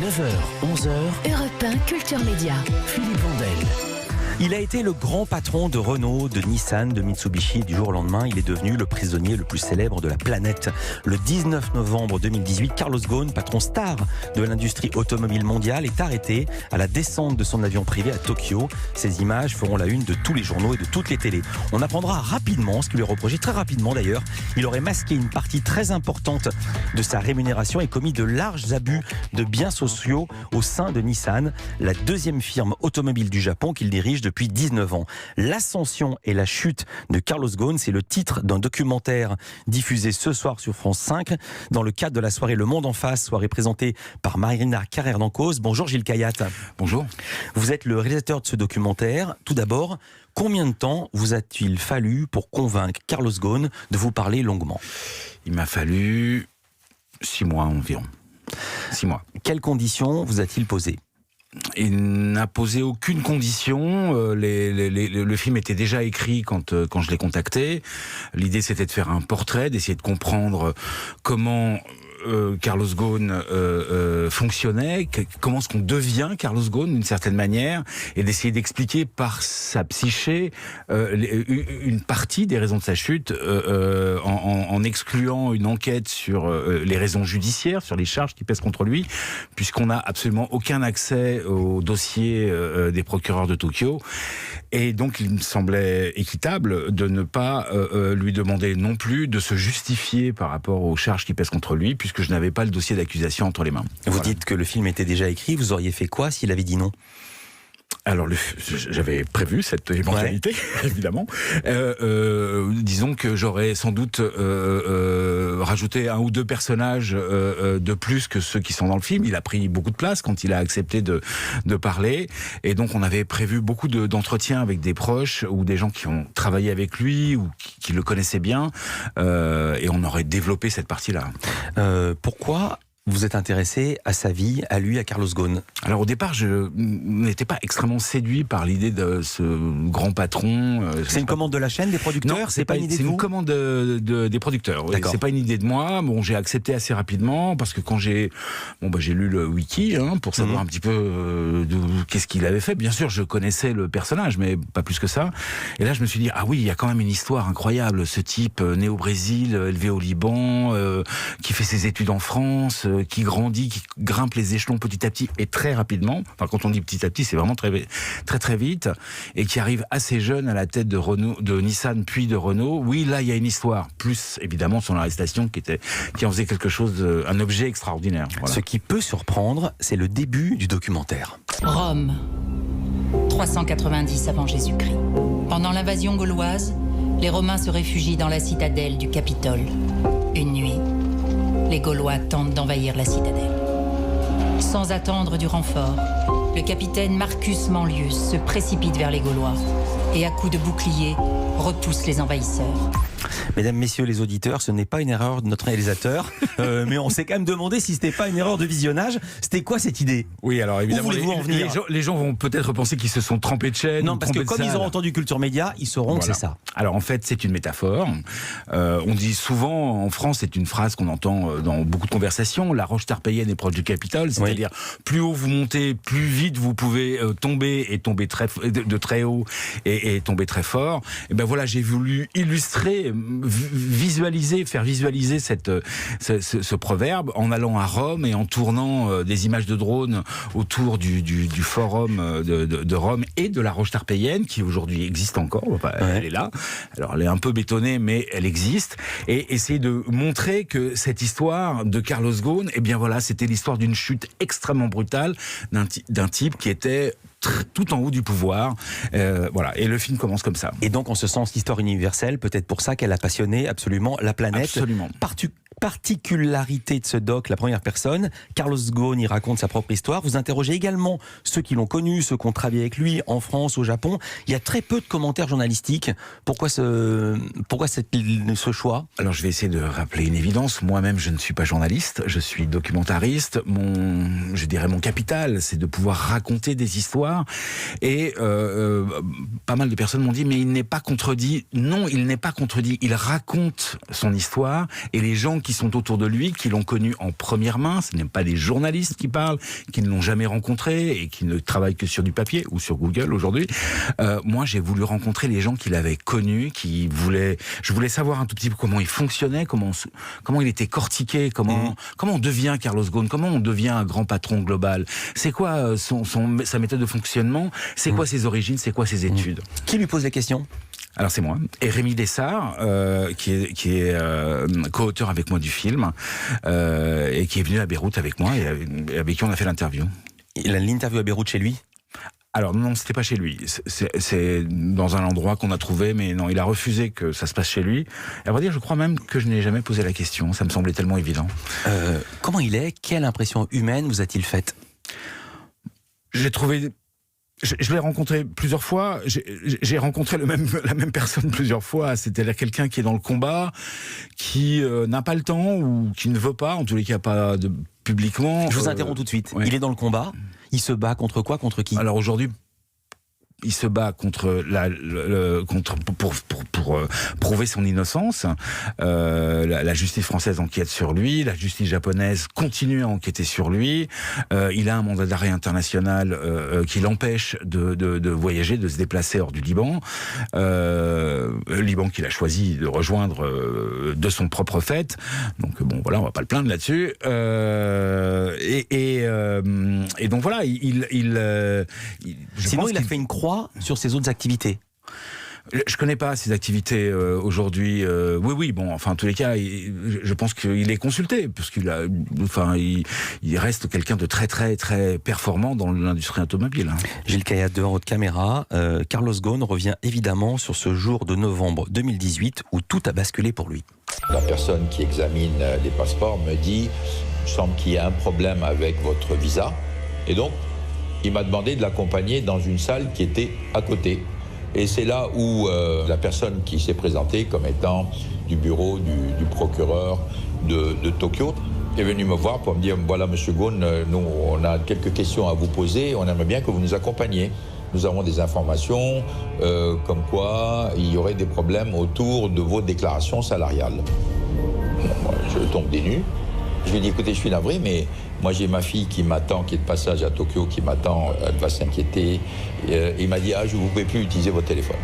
9h, 11h, Europe 1 Culture Média. Philippe Vandel. Il a été le grand patron de Renault, de Nissan, de Mitsubishi. Du jour au lendemain, il est devenu le prisonnier le plus célèbre de la planète. Le 19 novembre 2018, Carlos Ghosn, patron star de l'industrie automobile mondiale, est arrêté à la descente de son avion privé à Tokyo. Ces images feront la une de tous les journaux et de toutes les télés. On apprendra rapidement ce qui lui est reproché, très rapidement d'ailleurs. Il aurait masqué une partie très importante de sa rémunération et commis de larges abus de biens sociaux au sein de Nissan, la deuxième firme automobile du Japon qu'il dirige depuis 19 ans. L'ascension et la chute de Carlos Ghosn, c'est le titre d'un documentaire diffusé ce soir sur France 5 dans le cadre de la soirée Le Monde en face, soirée présentée par Marina Carrère-Dancause. Bonjour Gilles Kayat. Bonjour. Vous êtes le réalisateur de ce documentaire. Tout d'abord, combien de temps vous a-t-il fallu pour convaincre Carlos Ghosn de vous parler longuement ? Il m'a fallu 6 mois environ. 6 mois. Quelles conditions vous a-t-il posées ? Il n'a posé aucune condition. Le film était déjà écrit quand je l'ai contacté. L'idée, c'était de faire un portrait, d'essayer de comprendre comment Carlos Ghosn fonctionnait, comment est-ce qu'on devient Carlos Ghosn d'une certaine manière, et d'essayer d'expliquer par sa psyché une partie des raisons de sa chute, en excluant une enquête sur les raisons judiciaires, sur les charges qui pèsent contre lui, puisqu'on n'a absolument aucun accès au dossier des procureurs de Tokyo. Et donc il me semblait équitable de ne pas lui demander non plus de se justifier par rapport aux charges qui pèsent contre lui, puisque je n'avais pas le dossier d'accusation entre les mains. Vous dites que le film était déjà écrit, vous auriez fait quoi s'il avait dit non ? Alors, j'avais prévu cette éventualité, évidemment. Disons que j'aurais sans doute rajouté 1 ou 2 personnages de plus que ceux qui sont dans le film. Il a pris beaucoup de place quand il a accepté de parler. Et donc, on avait prévu beaucoup d'entretiens avec des proches ou des gens qui ont travaillé avec lui ou qui le connaissaient bien. Et on aurait développé cette partie-là. Pourquoi vous êtes intéressé à sa vie, à lui, à Carlos Ghosn? Alors au départ, je n'étais pas extrêmement séduit par l'idée de ce grand patron. C'est une commande de la chaîne, des producteurs? Non, c'est pas une idée de vous? C'est une commande des producteurs. Oui. C'est pas une idée de moi. Bon, j'ai accepté assez rapidement parce que quand j'ai lu le wiki pour savoir un petit peu qu'est-ce qu'il avait fait. Bien sûr, je connaissais le personnage, mais pas plus que ça. Et là, je me suis dit, ah oui, il y a quand même une histoire incroyable. Ce type né au Brésil, élevé au Liban, qui fait ses études en France, qui grandit, qui grimpe les échelons petit à petit et très rapidement. Enfin, quand on dit petit à petit, c'est vraiment très très très vite, et qui arrive assez jeune à la tête de Renault, de Nissan puis de Renault. Oui, là, il y a une histoire. Plus évidemment son arrestation qui en faisait quelque chose, un objet extraordinaire. Voilà. Ce qui peut surprendre, c'est le début du documentaire. Rome, 390 avant Jésus-Christ. Pendant l'invasion gauloise, les Romains se réfugient dans la citadelle du Capitole. Une nuit, les Gaulois tentent d'envahir la citadelle. Sans attendre du renfort, le capitaine Marcus Manlius se précipite vers les Gaulois et à coups de bouclier repousse les envahisseurs. Mesdames, messieurs les auditeurs, ce n'est pas une erreur de notre réalisateur, mais on s'est quand même demandé si c'était pas une erreur de visionnage. C'était quoi cette idée? Oui, alors évidemment, les gens vont peut-être penser qu'ils se sont trompés de chaîne. Non, parce que comme ils ont entendu Culture Média, ils sauront que c'est ça. Alors en fait, c'est une métaphore. On dit souvent en France, c'est une phrase qu'on entend dans beaucoup de conversations, la roche tarpéienne est proche du Capitole, c'est-à-dire plus haut vous montez, plus vite vous pouvez tomber et tomber de très haut et tomber très fort. Et ben voilà, j'ai voulu illustrer, faire visualiser ce proverbe en allant à Rome et en tournant des images de drones autour du forum de Rome et de la roche tarpéienne qui aujourd'hui existe encore. Elle est là. Alors elle est un peu bétonnée, mais elle existe. Et essayer de montrer que cette histoire de Carlos Ghosn, eh bien voilà, c'était l'histoire d'une chute extrêmement brutale d'un type qui était tout en haut du pouvoir, voilà. Et le film commence comme ça. Et donc, en ce sens, l'histoire universelle, peut-être pour ça qu'elle a passionné absolument la planète. Absolument. Particularité de ce doc, la première personne, Carlos Ghosn y raconte sa propre histoire. Vous interrogez également ceux qui l'ont connu, ceux qui ont travaillé avec lui en France, au Japon. Il y a très peu de commentaires journalistiques. Pourquoi ce choix? Alors je vais essayer de rappeler une évidence. Moi-même, je ne suis pas journaliste, je suis documentariste. Je dirais mon capital, c'est de pouvoir raconter des histoires. Et pas mal de personnes m'ont dit, mais il n'est pas contredit. Non, il n'est pas contredit. Il raconte son histoire et les gens qui sont autour de lui, qui l'ont connu en première main. Ce n'est pas des journalistes qui parlent, qui ne l'ont jamais rencontré et qui ne travaillent que sur du papier ou sur Google aujourd'hui. Moi, j'ai voulu rencontrer les gens qui l'avaient connu, je voulais savoir un tout petit peu comment il fonctionnait, comment il était cortiqué, comment on devient Carlos Ghosn, comment on devient un grand patron global. C'est quoi sa méthode de fonctionnement, c'est quoi ses origines, c'est quoi ses études. Qui lui pose les questions ? Alors c'est moi, et Rémi Dessart, qui est co-auteur avec moi du film, et qui est venu à Beyrouth avec moi, et avec qui on a fait l'interview. L'interview à Beyrouth chez lui ? Alors non, c'était pas chez lui. C'est dans un endroit qu'on a trouvé, mais non, il a refusé que ça se passe chez lui. Et à vrai dire, je crois même que je n'ai jamais posé la question. Ça me semblait tellement évident. Comment il est ? Quelle impression humaine vous a-t-il faite ? J'ai trouvé... Je l'ai rencontré plusieurs fois. J'ai rencontré la même personne plusieurs fois. C'est-à-dire quelqu'un qui est dans le combat, qui n'a pas le temps ou qui ne veut pas, en tous les cas pas publiquement. Je vous interromps tout de suite. Ouais. Il est dans le combat. Il se bat contre quoi ? Contre qui ? Alors aujourd'hui, il se bat contre pour prouver son innocence. La justice française enquête sur lui, la justice japonaise continue à enquêter sur lui. Il a un mandat d'arrêt international qui l'empêche de voyager, de se déplacer hors du Liban. Le Liban qu'il a choisi de rejoindre de son propre fait. Donc bon, voilà, on va pas le plaindre là-dessus. Et donc voilà, sinon, il a fait une croix sur ses autres activités. Je connais pas ses activités aujourd'hui. Oui, bon, enfin, en tous les cas, je pense qu'il est consulté, parce il reste quelqu'un de très, très, très performant dans l'industrie automobile. Gilles Kayat, devant votre caméra, Carlos Ghosn revient évidemment sur ce jour de novembre 2018 où tout a basculé pour lui. La personne qui examine les passeports me dit « Il semble qu'il y a un problème avec votre visa ». Et donc, il m'a demandé de l'accompagner dans une salle qui était à côté. Et c'est là où la personne qui s'est présentée comme étant du bureau du procureur de Tokyo est venue me voir pour me dire « Voilà, monsieur Ghosn, nous, on a quelques questions à vous poser, on aimerait bien que vous nous accompagniez. Nous avons des informations comme quoi il y aurait des problèmes autour de vos déclarations salariales. » Moi, je tombe des nues. Je lui ai dit « Écoutez, je suis navré, mais moi j'ai ma fille qui m'attend, qui est de passage à Tokyo, qui m'attend, elle va s'inquiéter. » Il m'a dit « Ah, vous ne pouvez plus utiliser votre téléphone. »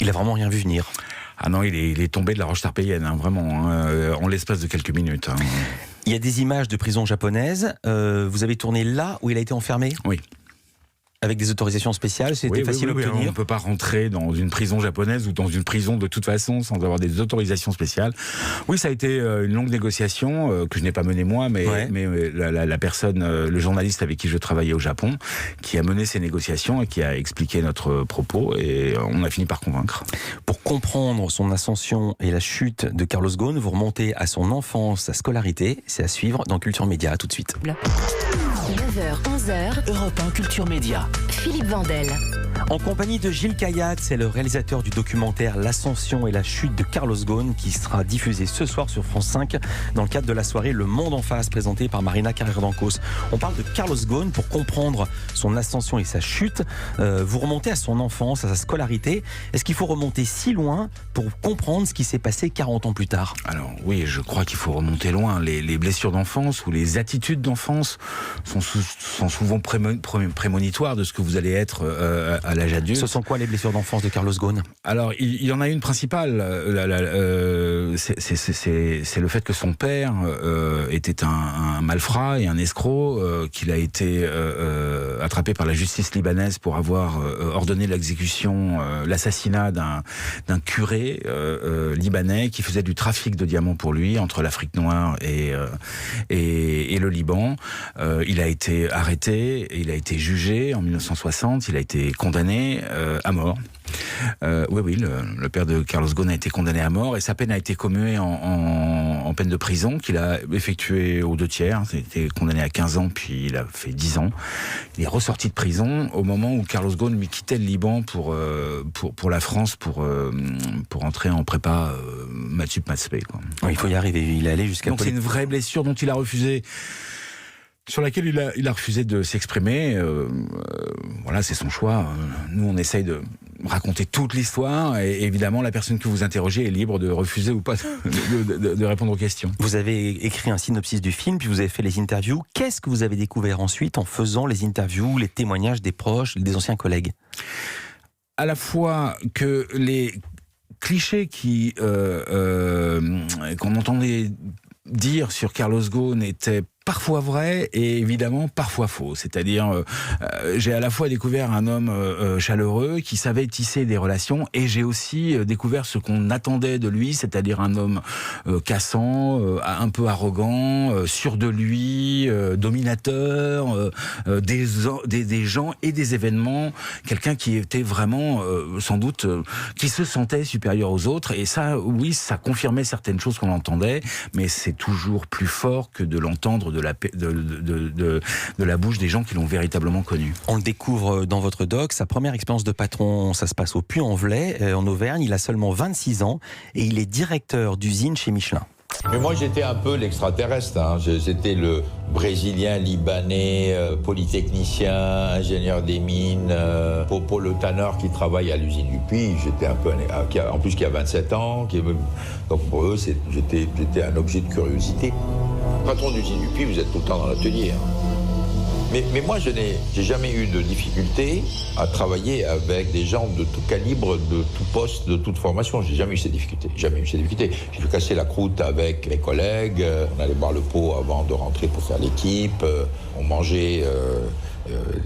Il a vraiment rien vu venir. Ah non, il est tombé de la roche tarpéienne, vraiment, en l'espace de quelques minutes. Il y a des images de prison japonaise. Vous avez tourné là où il a été enfermé ? Oui. Avec des autorisations spéciales, c'était facile à obtenir. On ne peut pas rentrer dans une prison japonaise ou dans une prison de toute façon sans avoir des autorisations spéciales. Oui, ça a été une longue négociation que je n'ai pas menée moi, mais la personne, le journaliste avec qui je travaillais au Japon, qui a mené ces négociations et qui a expliqué notre propos, et on a fini par convaincre. Pour comprendre son ascension et la chute de Carlos Ghosn, vous remontez à son enfance, sa scolarité. C'est à suivre dans Culture Média. À tout de suite. 9h, 11h, Europe 1 Culture Média. Philippe Vandel. En compagnie de Gilles Kayat, c'est le réalisateur du documentaire L'ascension et la chute de Carlos Ghosn qui sera diffusé ce soir sur France 5 dans le cadre de la soirée Le Monde en face présentée par Marina Carrère-Dancos. On parle de Carlos Ghosn pour comprendre son ascension et sa chute. Vous remontez à son enfance, à sa scolarité. Est-ce qu'il faut remonter si loin pour comprendre ce qui s'est passé 40 ans plus tard ? Alors oui, je crois qu'il faut remonter loin. Les blessures d'enfance ou les attitudes d'enfance sont souvent prémonitoires de ce que vous allez être à l'âge adulte. Ce sont quoi les blessures d'enfance de Carlos Ghosn ? Alors, il y en a une principale. C'est le fait que son père était un malfrat et un escroc, qu'il a été attrapé par la justice libanaise pour avoir ordonné l'exécution, l'assassinat d'un curé libanais qui faisait du trafic de diamants pour lui entre l'Afrique noire et le Liban. Il a été arrêté, il a été jugé en 1960, il a été condamné à mort. Oui, le père de Carlos Ghosn a été condamné à mort et sa peine a été commuée en peine de prison qu'il a effectuée aux 2/3. Il a été condamné à 15 ans, puis il a fait 10 ans. Il est ressorti de prison au moment où Carlos Ghosn lui quittait le Liban pour la France pour entrer en prépa Mathsup Maths P. Il faut y arriver, il est allé jusqu'à... Donc c'est une vraie blessure dont il a refusé sur laquelle il a refusé de s'exprimer. Voilà, c'est son choix. Nous, on essaye de raconter toute l'histoire, et évidemment, la personne que vous interrogez est libre de refuser ou pas de répondre aux questions. Vous avez écrit un synopsis du film, puis vous avez fait les interviews. Qu'est-ce que vous avez découvert ensuite en faisant les interviews, les témoignages des proches, des anciens collègues? À la fois que les clichés qu'on entendait dire sur Carlos Ghosn étaient parfois vrai et évidemment parfois faux. C'est-à-dire, j'ai à la fois découvert un homme chaleureux qui savait tisser des relations, et j'ai aussi découvert ce qu'on attendait de lui, c'est-à-dire un homme cassant, un peu arrogant, sûr de lui, dominateur, des gens et des événements, quelqu'un qui était vraiment, sans doute, qui se sentait supérieur aux autres, et ça, oui, ça confirmait certaines choses qu'on entendait, mais c'est toujours plus fort que de l'entendre de la bouche des gens qui l'ont véritablement connu. On le découvre dans votre doc. Sa première expérience de patron, ça se passe au Puy-en-Velay, en Auvergne. Il a seulement 26 ans et il est directeur d'usine chez Michelin. Mais moi, j'étais un peu l'extraterrestre. Hein. J'étais le Brésilien, Libanais, polytechnicien, ingénieur des mines, Popo le tanneur qui travaille à l'usine du Puy. J'étais un peu, en plus qui a 27 ans. Donc pour eux, j'étais un objet de curiosité. Patron d'usine du Puy, vous êtes tout le temps dans l'atelier. Hein. Mais moi, je n'ai jamais eu de difficulté à travailler avec des gens de tout calibre, de tout poste, de toute formation. J'ai jamais eu ces difficultés. J'ai pu casser la croûte avec mes collègues. On allait boire le pot avant de rentrer pour faire l'équipe. On mangeait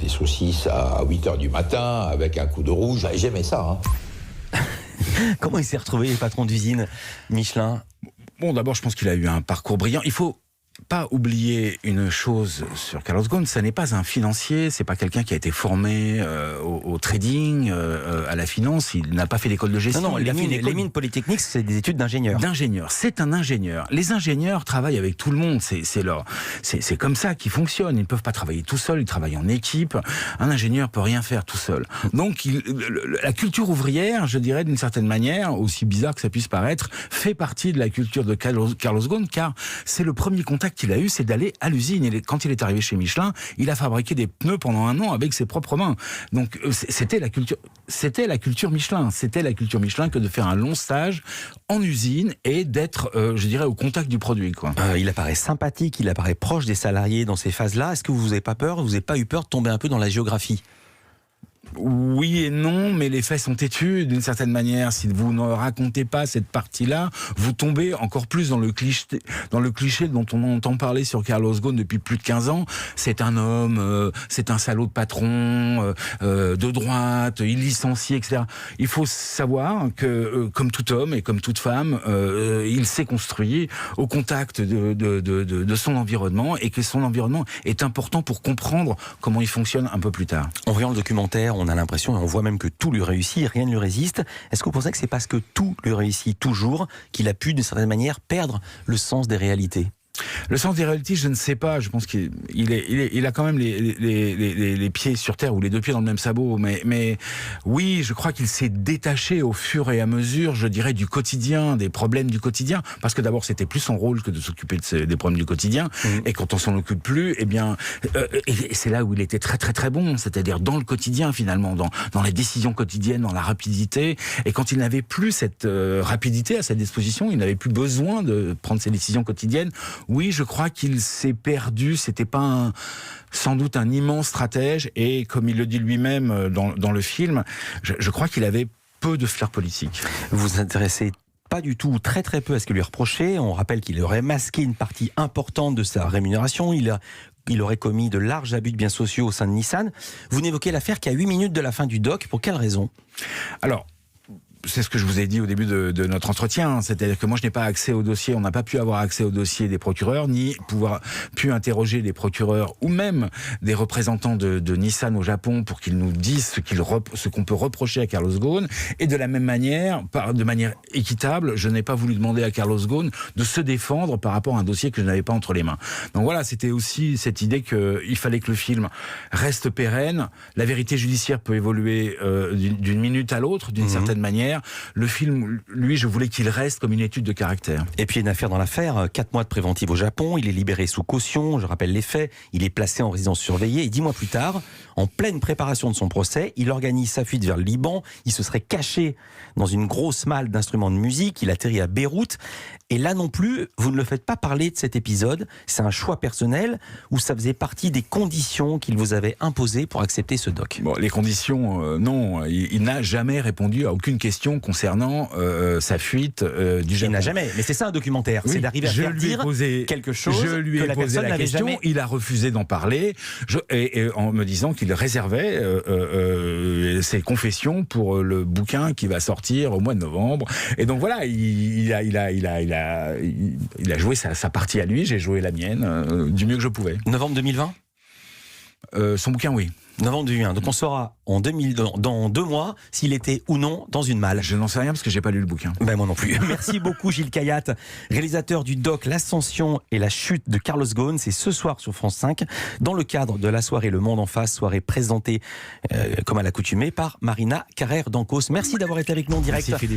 des saucisses à 8h du matin avec un coup de rouge. J'aimais ça. Hein. Comment il s'est retrouvé patron d'usine Michelin? Bon, d'abord, je pense qu'il a eu un parcours brillant. Il faut pas oublier une chose sur Carlos Ghosn, ça n'est pas un financier, c'est pas quelqu'un qui a été formé au trading, à la finance, il n'a pas fait d'école de gestion. Non, les mines polytechniques, c'est des études d'ingénieur. C'est un ingénieur. Les ingénieurs travaillent avec tout le monde, c'est comme ça qu'ils fonctionnent, ils ne peuvent pas travailler tout seuls, ils travaillent en équipe. Un ingénieur peut rien faire tout seul. Donc la culture ouvrière, je dirais d'une certaine manière, aussi bizarre que ça puisse paraître, fait partie de la culture de Carlos Ghosn, car c'est le premier contact qu'il a eu, c'est d'aller à l'usine. Et quand il est arrivé chez Michelin, il a fabriqué des pneus pendant 1 an avec ses propres mains. Donc c'était la culture Michelin. C'était la culture Michelin que de faire un long stage en usine et d'être, je dirais, au contact du produit, quoi. Il apparaît sympathique, il apparaît proche des salariés dans ces phases-là. Est-ce que vous n'avez pas peur, vous n'avez pas eu peur de tomber un peu dans la géographie? Oui et non, mais les faits sont têtus d'une certaine manière. Si vous ne racontez pas cette partie-là, vous tombez encore plus dans le cliché dont on entend parler sur Carlos Ghosn depuis plus de 15 ans. C'est un homme, c'est un salaud de patron, de droite, il licencie, etc. Il faut savoir que, comme tout homme et comme toute femme, il s'est construit au contact de son environnement, et que son environnement est important pour comprendre comment il fonctionne un peu plus tard. En voyant le documentaire, on a l'impression, et on voit même que tout lui réussit, rien ne lui résiste. Est-ce que vous pensez que c'est parce que tout lui réussit toujours qu'il a pu, d'une certaine manière, perdre le sens des réalités ? Le sens des réalités, je ne sais pas. Je pense qu'il a quand même les pieds sur terre, ou les 2 pieds dans le même sabot. Mais oui, je crois qu'il s'est détaché au fur et à mesure, je dirais, du quotidien, des problèmes du quotidien. Parce que d'abord, c'était plus son rôle que de s'occuper des problèmes du quotidien. Et quand on s'en occupe plus, eh bien, et c'est là où il était très très très bon. C'est-à-dire dans le quotidien, finalement, dans les décisions quotidiennes, dans la rapidité. Et quand il n'avait plus cette rapidité à sa disposition, il n'avait plus besoin de prendre ses décisions quotidiennes. Oui, je crois qu'il s'est perdu. C'était pas sans doute un immense stratège, et comme il le dit lui-même dans le film, je crois qu'il avait peu de flair politique. Vous vous intéressez pas du tout, très très peu à ce que lui reprochait. On rappelle qu'il aurait masqué une partie importante de sa rémunération. Il aurait commis de larges abus de biens sociaux au sein de Nissan. Vous n'évoquez l'affaire qu'à 8 minutes de la fin du doc. Pour quelle raison ? Alors, c'est ce que je vous ai dit au début de notre entretien, c'est-à-dire que moi je n'ai pas accès au dossier, on n'a pas pu avoir accès au dossier des procureurs, ni pu interroger des procureurs ou même des représentants de Nissan au Japon pour qu'ils nous disent ce qu'on peut reprocher à Carlos Ghosn. Et de la même manière, de manière équitable, je n'ai pas voulu demander à Carlos Ghosn de se défendre par rapport à un dossier que je n'avais pas entre les mains. Donc voilà, c'était aussi cette idée qu'il fallait que le film reste pérenne. La vérité judiciaire peut évoluer d'une minute à l'autre, d'une certaine manière. extraordinaire. Le film, lui, je voulais qu'il reste comme une étude de caractère. Et puis une affaire dans l'affaire, 4 mois de préventive au Japon, il est libéré sous caution, je rappelle les faits, il est placé en résidence surveillée et 10 mois plus tard, en pleine préparation de son procès, il organise sa fuite vers le Liban, il se serait caché dans une grosse malle d'instruments de musique, il atterrit à Beyrouth et là non plus, vous ne le faites pas parler de cet épisode, c'est un choix personnel ou ça faisait partie des conditions qu'il vous avait imposées pour accepter ce doc? Bon, les conditions, non, il n'a jamais répondu à aucune question concernant sa fuite du Japon. Il n'a jamais, mais c'est ça un documentaire, c'est d'arriver à faire dire quelque chose je lui ai que la posé personne la n'avait question, jamais... il a refusé d'en parler, et en me disant qu'il réservait ses confessions pour le bouquin qui va sortir au mois de novembre. Et donc voilà, il a joué sa partie à lui, j'ai joué la mienne du mieux que je pouvais. Novembre 2020 Son bouquin, oui. Novembre 2001. Donc on saura dans 2 mois s'il était ou non dans une malle. Je n'en sais rien parce que j'ai pas lu le bouquin. Ben moi non plus. Merci beaucoup Gilles Cayatte, réalisateur du doc L'Ascension et la chute de Carlos Ghosn. C'est ce soir sur France 5 dans le cadre de la soirée Le Monde en face, soirée présentée comme à l'accoutumée par Marina Carrère d'Ancos. Merci d'avoir été avec nous en direct. Merci, Philippe.